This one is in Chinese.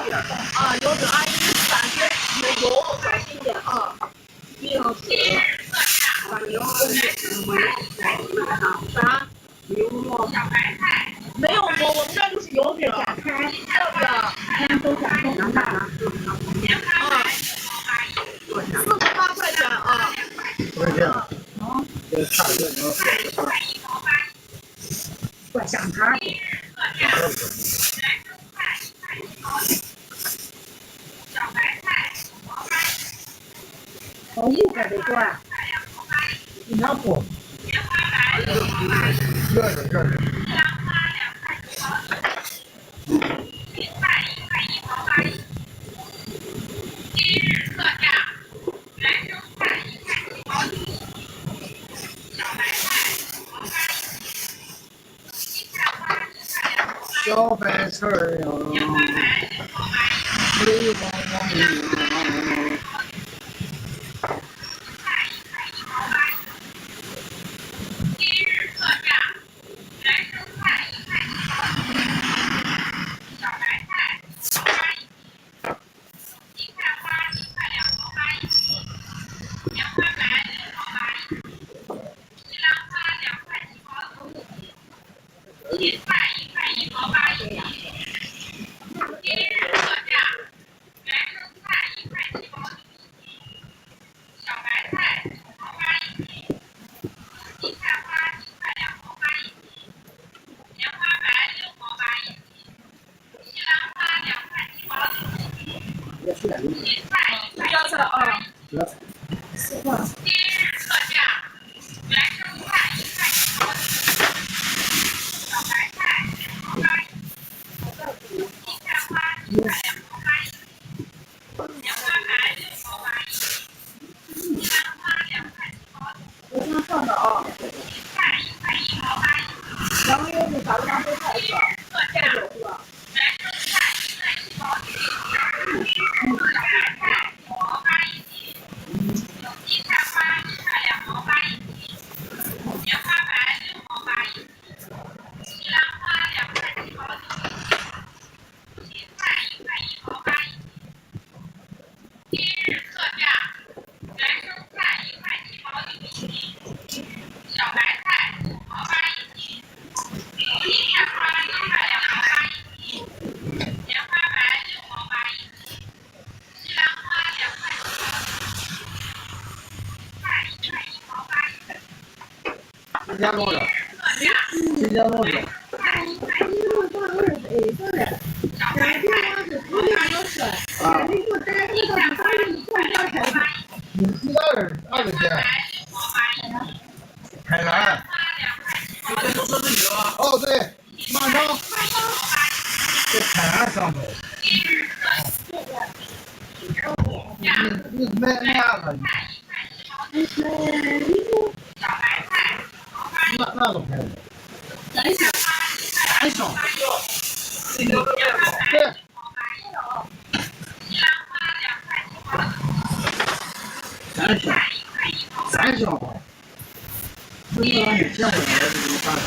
油脂阿姨油小心点啊，一定要把牛啥牛末小白菜没有馍，我们这就是油脂展开，都展开能大了48块钱啊，多少钱？这差不多怪香肠。我一个得过，一两多。热着。小白菜呀，绿汪汪的。要菜啊，4块。我先放着啊。然后又是啥子当配菜是吧？是吧？几点弄的？几点弄的？你知道是哪个店？海南。哦，对，马上。在海南上头。你买哪个？哪个牌子？三香。对。三香吧。这个玩意见过来的，你看着。